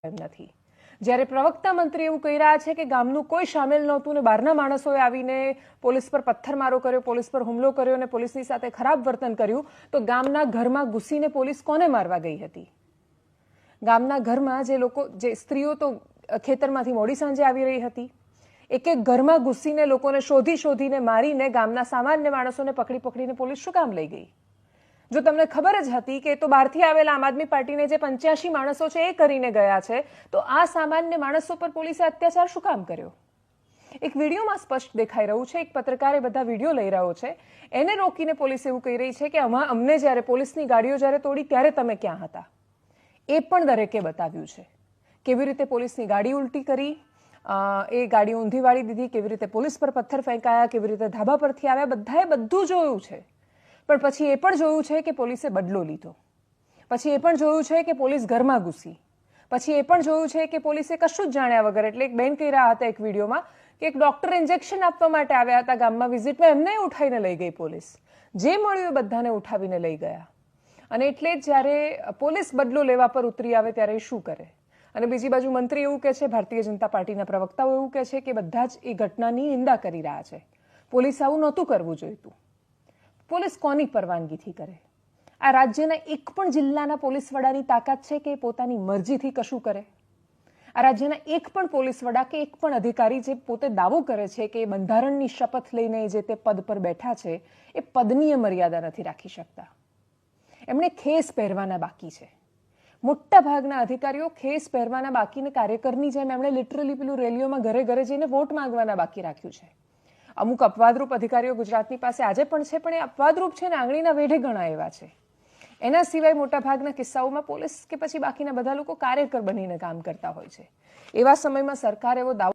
નથી। જ્યારે પ્રવક્તા મંત્રી એવું કહી રહ્યા છે કે ગામનું કોઈ સામેલ નહોતું ને બહારના માણસોએ આવીને પોલીસ પર પથ્થરમારો કર્યો, પોલીસ પર હુમલો કર્યો અને પોલીસની સાથે ખરાબ વર્તન કર્યું, તો ગામના ઘરમાં ઘૂસીને પોલીસ કોને મારવા ગઈ હતી? ગામના ઘરમાં જે સ્ત્રીઓ તો ખેતરમાંથી મોડી સાંજે આવી રહી હતી, એક એક ઘરમાં ઘૂસીને લોકોને શોધીને મારીને ગામના સામાન્ય માણસોને પકડીને પોલીસ શું કામ લઈ ગઈ? જો તમને ખબર જ હતી કે તો બહારથી આવેલા આમ આદમી પાર્ટીને જે 85 માણસો છે એ કરીને ગયા છે, તો આ સામાન્ય માણસો પર પોલીસે અત્યાચાર શું કામ કર્યો? એક વિડીયોમાં સ્પષ્ટ દેખાઈ રહ્યું છે, એક પત્રકારે બધા વિડીયો લઈ રહ્યો છે, એને રોકીને પોલીસ એવું કહી રહી છે કે અમને જ્યારે પોલીસની ગાડીઓ જ્યારે તોડી ત્યારે તમે ક્યાં હતા? એ પણ દરેકે બતાવ્યું છે, કેવી રીતે પોલીસની ગાડી ઉલટી કરી, એ ગાડી ઊંધી વાળી દીધી, કેવી રીતે પોલીસ પર પથ્થર ફેંકાયા, કેવી રીતે ધાબા પરથી આવ્યા, બધાએ બધું જોયું છે। પણ પછી એ પણ જોયું છે કે પોલીસે બદલો લીધો, પછી એ પણ જોયું છે કે પોલીસ ઘરમાં ઘૂસી, પછી એ પણ જોયું છે કે પોલીસે કશું જ જાણ્યા વગર, એટલે એક બેન કહી રહ્યા હતા એક વિડીયોમાં કે એક ડોક્ટર ઇન્જેક્શન આપવા માટે આવ્યા હતા ગામમાં વિઝિટમાં, એમને ઉઠાવીને લઈ ગઈ પોલીસ, જે મળ્યું એ બધાને ઉઠાવીને લઈ ગયા। અને એટલે જ જ્યારે પોલીસ બદલો લેવા પર ઉતરી આવે ત્યારે એ શું કરે? અને બીજી બાજુ મંત્રી એવું કહે છે, ભારતીય જનતા પાર્ટીના પ્રવક્તાઓ એવું કહે છે કે બધા જ એ ઘટનાની નિંદા કરી રહ્યા છે, પોલીસ આવું નહોતું કરવું જોઈતું। પોલીસ કોની પરવાનગીથી કરે? આ રાજ્યના એક પણ જિલ્લાના પોલીસ વડાની તાકાત છે કે પોતાની મરજીથી કશું કરે? આ રાજ્યના એક પણ પોલીસ વડા કે એક પણ અધિકારી જે પોતે દાવો કરે છે કે બંધારણની શપથ લઈને જે તે પદ પર બેઠા છે, એ પદની મર્યાદા નથી રાખી શકતા। એમણે ખેસ પહેરવાના બાકી છે। મોટા ભાગના અધિકારીઓ ખેસ પહેરવાના બાકીને કાર્યકરની જેમ એમણે લિટરલી પેલું રેલીઓમાં ઘરે ઘરે જઈને વોટ માંગવાના બાકી રાખ્યું છે। અમુક અપવાદરૂપ અધિકારીઓ ગુજરાતની પાસે આજે પણ છે, પણ એ અપવાદરૂપ છે ને આંગળીના વેઢે ઘણા એવા છે। એના સિવાય મોટા ભાગના કિસ્સાઓમાં પોલીસ કે પછી બાકીના બધા લોકો કાર્યકર બનીને કામ કરતા હોય છે। એવા સમયમાં સરકાર એવો દાવો